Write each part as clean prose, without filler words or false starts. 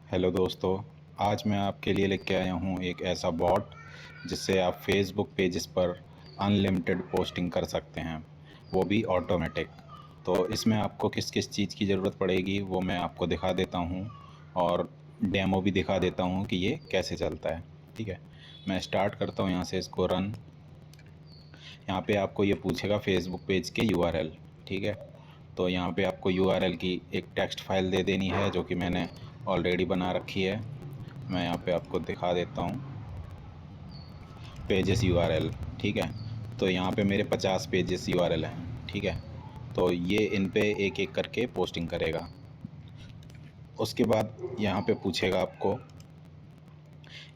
Hello दोस्तों। आज मैं आपके लिए लेके आया हूँ एक ऐसा बॉट जिससे आप फेसबुक पेजेस पर अनलिमिटेड पोस्टिंग कर सकते हैं, वो भी ऑटोमेटिक। तो इसमें आपको किस किस चीज़ की ज़रूरत पड़ेगी वो मैं आपको दिखा देता हूँ और डेमो भी दिखा देता हूँ कि ये कैसे चलता है। ठीक है, मैं स्टार्ट करता हूँ यहाँ से इसको रन। यहाँ पे आपको ये पूछेगा फेसबुक पेज के यूआरएल। ठीक है, तो यहाँ पे आपको यूआरएल की एक टेक्स्ट फाइल दे देनी है जो कि मैंने ऑलरेडी बना रखी है। मैं यहाँ पे आपको दिखा देता हूँ पेजेस यूआरएल। ठीक है, तो यहाँ पे मेरे 50 पेजेस यूआरएल हैं। ठीक है, तो ये इन पे एक एक करके पोस्टिंग करेगा। उसके बाद यहाँ पे पूछेगा आपको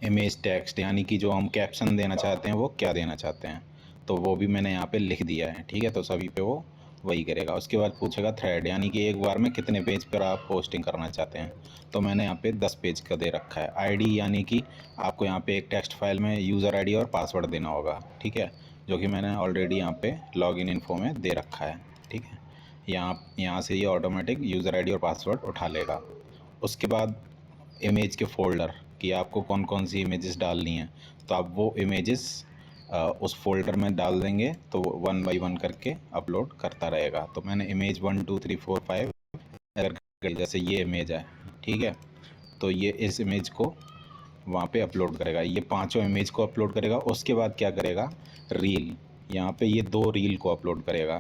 इमेज टेक्स्ट, यानी कि जो हम कैप्शन देना चाहते हैं वो क्या देना चाहते हैं, तो वो भी मैंने यहाँ पे लिख दिया है। ठीक है, तो सभी पे वो वही करेगा। उसके बाद पूछेगा थ्रेड, यानी कि एक बार में कितने पेज पर आप पोस्टिंग करना चाहते हैं, तो मैंने यहाँ पे 10 पेज का दे रखा है। आईडी, यानी कि आपको यहाँ पे एक टेक्स्ट फाइल में यूज़र आईडी और पासवर्ड देना होगा। ठीक है, जो कि मैंने ऑलरेडी यहाँ पे लॉगिन इन्फो में दे रखा है। ठीक है, यहाँ से ये ऑटोमेटिक यूज़र आईडी और पासवर्ड उठा लेगा। उसके बाद इमेज के फ़ोल्डर कि आपको कौन कौन सी इमेजेस डालनी है, तो आप वो इमेजेस उस फोल्डर में डाल देंगे तो वो 1 बाई 1 करके अपलोड करता रहेगा। तो मैंने इमेज 1 2 3 4 5 अगर जैसे ये इमेज है, ठीक है, तो ये इस इमेज को वहाँ पे अपलोड करेगा, ये पांचों इमेज को अपलोड करेगा। उसके बाद क्या करेगा, रील, यहाँ पे ये 2 रील को अपलोड करेगा।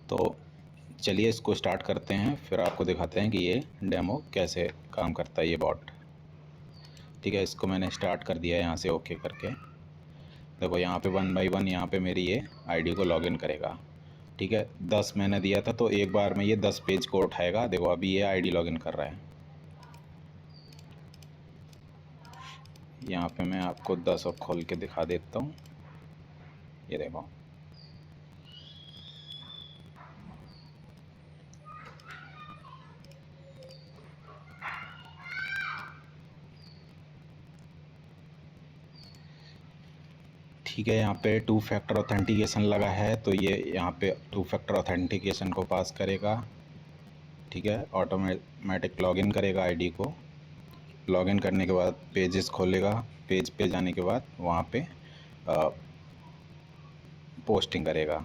तो चलिए इसको स्टार्ट करते हैं, फिर आपको दिखाते हैं कि ये डेमो कैसे काम करता है ये बॉट। ठीक है, इसको मैंने स्टार्ट कर दिया है यहाँ से ओके करके। देखो यहाँ पे 1 बाई 1 यहाँ पे मेरी ये आईडी को लॉगिन करेगा। ठीक है, 10 मैंने दिया था तो एक बार में ये 10 पेज को उठाएगा। देखो अभी ये आईडी लॉगिन कर रहा है। यहाँ पे मैं आपको 10 और खोल के दिखा देता हूँ। ये देखो, ठीक है, यहाँ पे 2 फैक्टर ऑथेंटिकेशन लगा है, तो ये यहाँ पे 2 फैक्टर ऑथेंटिकेशन को पास करेगा। ठीक है, ऑटोमेटिक लॉगिन करेगा आईडी को। लॉगिन करने के बाद पेजेस खोलेगा। पेज पे जाने के बाद वहाँ पे पोस्टिंग करेगा।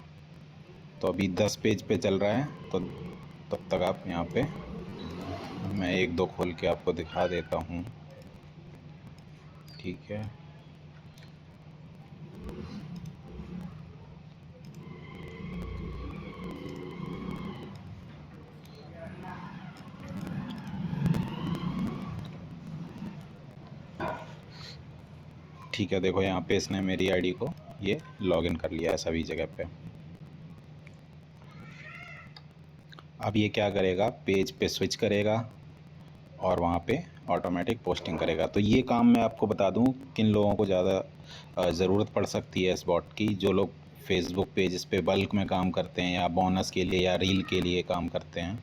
तो अभी 10 पेज पे चल रहा है, तो तब तक आप यहाँ पे मैं एक दो खोल के आपको दिखा देता हूँ। ठीक है, ठीक है, देखो यहाँ पे इसने मेरी आईडी को ये लॉगिन कर लिया है सभी जगह पे। अब ये क्या करेगा, पेज पे स्विच करेगा और वहाँ पे ऑटोमेटिक पोस्टिंग करेगा। तो ये काम मैं आपको बता दूँ किन लोगों को ज़्यादा ज़रूरत पड़ सकती है इस बॉट की। जो लोग फेसबुक पेज पे बल्क में काम करते हैं या बोनस के लिए या रील के लिए काम करते हैं,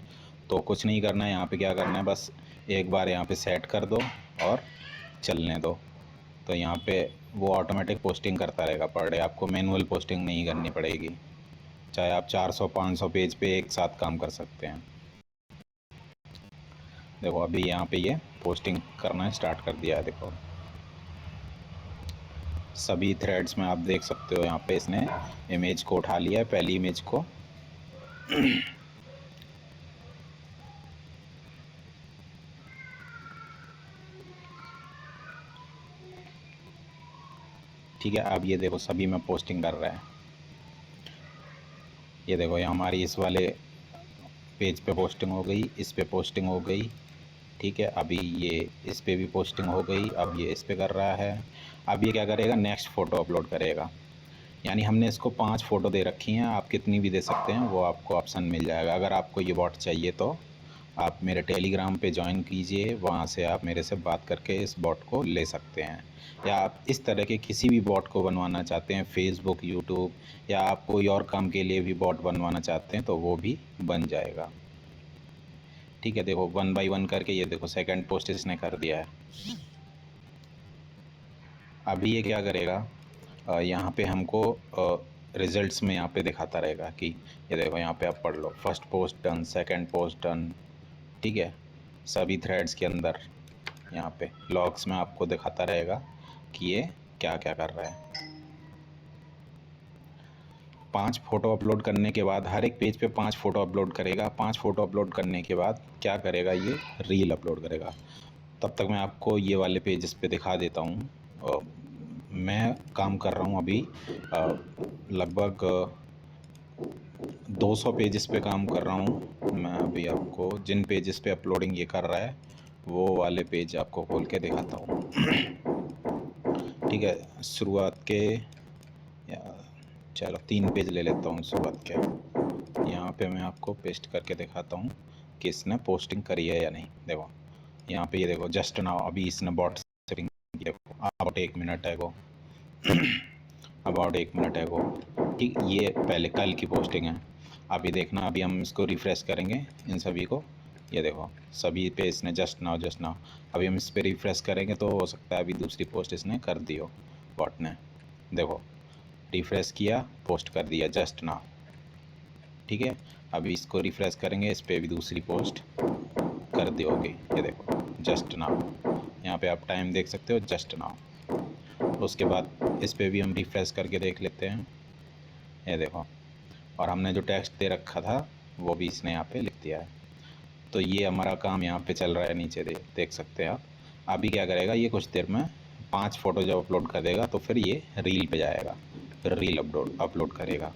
तो कुछ नहीं करना है। यहाँ पे क्या करना है, बस एक बार यहाँ पे सेट कर दो और चलने दो। तो यहाँ पे वो ऑटोमेटिक पोस्टिंग करता रहेगा पर डे। आपको मैनुअल पोस्टिंग नहीं करनी पड़ेगी, चाहे आप 400-500 पेज पे एक साथ काम कर सकते हैं। देखो अभी यहाँ पे ये पोस्टिंग करना स्टार्ट कर दिया है। देखो सभी थ्रेड्स में आप देख सकते हो, यहाँ पे इसने इमेज को उठा लिया है, पहली इमेज को। ठीक है, अब ये देखो सभी में पोस्टिंग कर रहा है। ये देखो ये हमारी इस वाले पेज पे पोस्टिंग हो गई, इस पे पोस्टिंग हो गई। ठीक है, अभी ये इस पे भी पोस्टिंग हो गई, अब ये इस पे कर रहा है। अब ये क्या करेगा, नेक्स्ट फ़ोटो अपलोड करेगा। यानी हमने इसको 5 फ़ोटो दे रखी हैं, आप कितनी भी दे सकते हैं, वो आपको ऑप्शन मिल जाएगा। अगर आपको ये बॉट चाहिए तो आप मेरे टेलीग्राम पे ज्वाइन कीजिए, वहाँ से आप मेरे से बात करके इस बॉट को ले सकते हैं। या आप इस तरह के किसी भी बॉट को बनवाना चाहते हैं, फेसबुक, यूट्यूब, या आप कोई और काम के लिए भी बॉट बनवाना चाहते हैं तो वो भी बन जाएगा। ठीक है, देखो 1 बाई 1 करके ये देखो सेकंड पोस्ट इसने कर दिया है। अभी ये क्या करेगा, यहाँ पे हमको रिजल्ट्स में यहाँ पे दिखाता रहेगा कि ये देखो यहाँ पे आप पढ़ लो, first post done, second post done. ठीक है, सभी थ्रेड्स के अंदर यहाँ पे लॉग्स में आपको दिखाता रहेगा कि ये क्या क्या कर रहा है। 5 फ़ोटो अपलोड करने के बाद हर एक पेज पे 5 फ़ोटो अपलोड करेगा। 5 फ़ोटो अपलोड करने के बाद क्या करेगा, ये रील अपलोड करेगा। तब तक मैं आपको ये वाले पेजेस पे दिखा देता हूँ। मैं काम कर रहा हूँ अभी लगभग 200 पेजेस पे काम कर रहा हूँ। मैं अभी आपको जिन पेजेस पे अपलोडिंग ये कर रहा है वो वाले पेज आपको खोल के दिखाता हूँ। ठीक है, शुरुआत के चलो 3 पेज ले लेता हूँ शुरुआत के। यहाँ पे मैं आपको पेस्ट करके दिखाता हूँ कि इसने पोस्टिंग करी है या नहीं। देखो यहाँ पे ये देखो जस्ट नाउ अभी इसने बॉट सेटिंग देखो अबाउट 1 मिनट है गो अबाउट 1 मिनट है गो। ठीक, ये पहले कल की पोस्टिंग है। अभी देखना, अभी हम इसको रिफ़्रेश करेंगे इन सभी को। ये देखो सभी पे इसने जस्ट नाउ अभी हम इस पर रिफ़्रेश करेंगे तो हो सकता है अभी दूसरी पोस्ट इसने कर दी हो बॉट ने। देखो रिफ़्रेश किया, पोस्ट कर दिया जस्ट नाउ। ठीक है, अभी इसको रिफ़्रेश करेंगे, इस पर भी दूसरी पोस्ट कर दी होगी। ये देखो जस्ट नाउ, यहाँ पे आप टाइम देख सकते हो जस्ट नाउ। उसके बाद इस पे भी हम रिफ़्रेश करके देख लेते हैं। ये देखो, और हमने जो टेक्स्ट दे रखा था वो भी इसने यहाँ पे लिख दिया है। तो ये हमारा काम यहाँ पे चल रहा है, नीचे देख सकते हैं आप। अभी क्या करेगा, ये कुछ देर में 5 फ़ोटो जब अपलोड कर देगा तो फिर ये रील पे जाएगा, फिर रील अपलोड करेगा।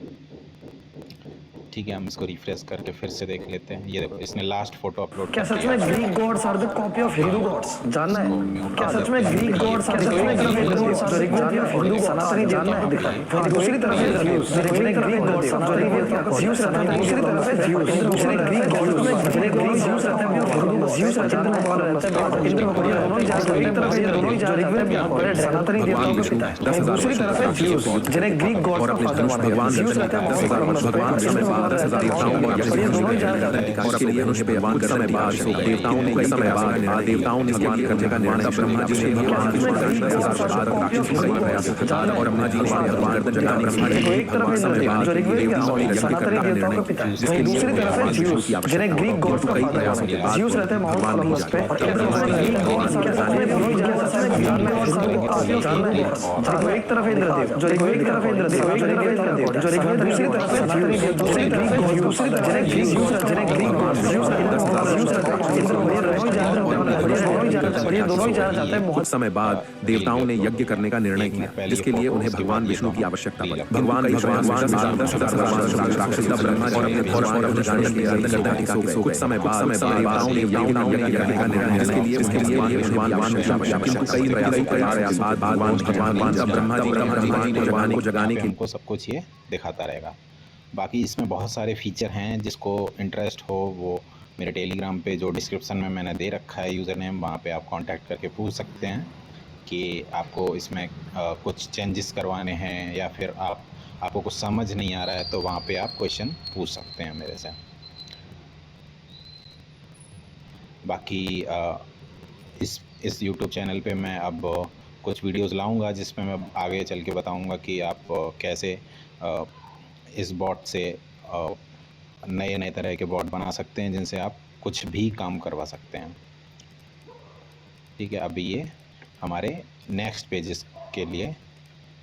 ठीक है, हम इसको रिफ्रेश करके फिर से देख लेते हैं। ये देखो इसने लास्ट फोटो अपलोड क्या सच में Greek gods are the copy of Hindu gods? जानना है क्या सच में Greek gods are the copy of Hindu gods? Hindu सनातनी जानना है दिखा। दूसरी तरफ है ज्यूस, जिन्हें ग्रीक गॉड्स सनातनी ज्यूस रहता है। दूसरी तरफ है ज्यूस, दूसरे ग्रीक गॉड्स जिन्हें ग्रीक ज्यूस रहता है। ज्यूस रहता है, भगवान रहता है, इंद्र भगवान दोनों ही जाते हैं। एक तरफ ये दोनों ही जाते हैं सनातनी देवताओं के पिता है। दूसरी तरफ है ज्यूस जिन्हें ग्रीक गॉड्स का फादर माना गया। ज्यूस रहता है भगवान देवताओं ने कई समय बाद देवताओं ने ज्ञान करने का निर्णय ब्रह्मा जी ने और ब्रह्मा जी ने एक तरफ जो ऋग्वेद सनातनी देवताओं का पिता है, दूसरी तरफ है ज्यूस जिन्हें ग्रीक गॉड्स का फादर माना गया। ज्यूस रहते हैं माउंट ओलंपस पे और एक तरफ है इंद्रदेव, जो ऋग्वेद की तरफ है इंद्रदेव, जो ऋग्वेद दूसरी तरफ है सनातनी देव, दूसरी ग्रीक गॉड्स जिन्हें ग्रीक ज्यूस जिन्हें ग्रीक गॉड्स ज्यूस कुछ समय बाद देवताओं ने यज्ञ करने का निर्णय किया, जिसके लिए उन्हें भगवान विष्णु की आवश्यकता पड़ी। भगवान कुछ समय बाद देवताओं ने यज्ञ करने का निर्णय, जिसके लिए कई प्रयासों के बाद भगवान ब्रह्मा जी को जगाने के हमको सब कुछ ये दिखाता रहेगा। बाकी इसमें बहुत सारे फीचर हैं, जिसको इंटरेस्ट हो वो मेरे टेलीग्राम पे जो डिस्क्रिप्शन में मैंने दे रखा है यूज़र नेम, वहाँ पे आप कांटेक्ट करके पूछ सकते हैं कि आपको इसमें कुछ चेंजेस करवाने हैं या फिर आपको कुछ समझ नहीं आ रहा है तो वहाँ पे आप क्वेश्चन पूछ सकते हैं मेरे से। बाकी इस YouTube चैनल पे मैं अब कुछ वीडियोज़ लाऊँगा जिसमें मैं आगे चल के बताऊँगा कि आप कैसे इस बॉट से नए तरह के बॉट बना सकते हैं जिनसे आप कुछ भी काम करवा सकते हैं। ठीक है, अभी ये हमारे नेक्स्ट पेजेस के लिए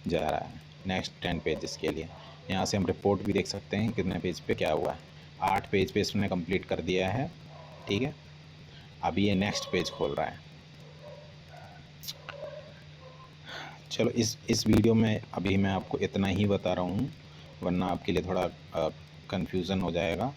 जा रहा है, नेक्स्ट 10 पेजेस के लिए। यहाँ से हम रिपोर्ट भी देख सकते हैं कितने पेज पे क्या हुआ है। 8 पेज पे इसने कंप्लीट कर दिया है। ठीक है, अभी ये नेक्स्ट पेज खोल रहा है। चलो इस वीडियो में अभी मैं आपको इतना ही बता रहा हूँ, वरना आपके लिए थोड़ा कंफ्यूजन हो जाएगा।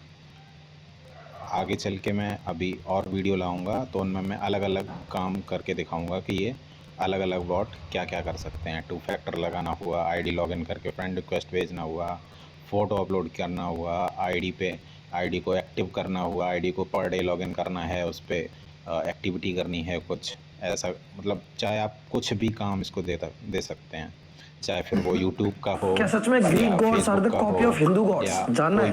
आगे चल के मैं अभी और वीडियो लाऊंगा तो उनमें मैं अलग अलग काम करके दिखाऊंगा कि ये अलग अलग बॉट क्या क्या कर सकते हैं। 2 फैक्टर लगाना हुआ, आईडी लॉगिन करके फ्रेंड रिक्वेस्ट भेजना हुआ, फ़ोटो अपलोड करना हुआ, आईडी को एक्टिव करना हुआ, आईडी को पर डे लॉगिन करना है, उस पर एक्टिविटी करनी है कुछ ऐसा। मतलब चाहे आप कुछ भी काम इसको दे सकते हैं, चाहे फिर वो YouTube का हो। क्या सच में Greek gods are the copy of Hindu gods? जानना है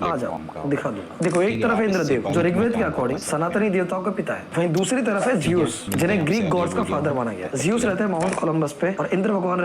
आ जाओ दिखा दो। देखो एक तरफ है इंद्रदेव, जो ऋग्वेद के अकॉर्डिंग सनातनी देवताओं का पिता है, वहीं दूसरी तरफ है ज्यूस जिन्हें ग्रीक गॉड्स का फादर माना गया। ज्यूस रहते हैं माउंट ओलंपस पे और इंद्र भगवान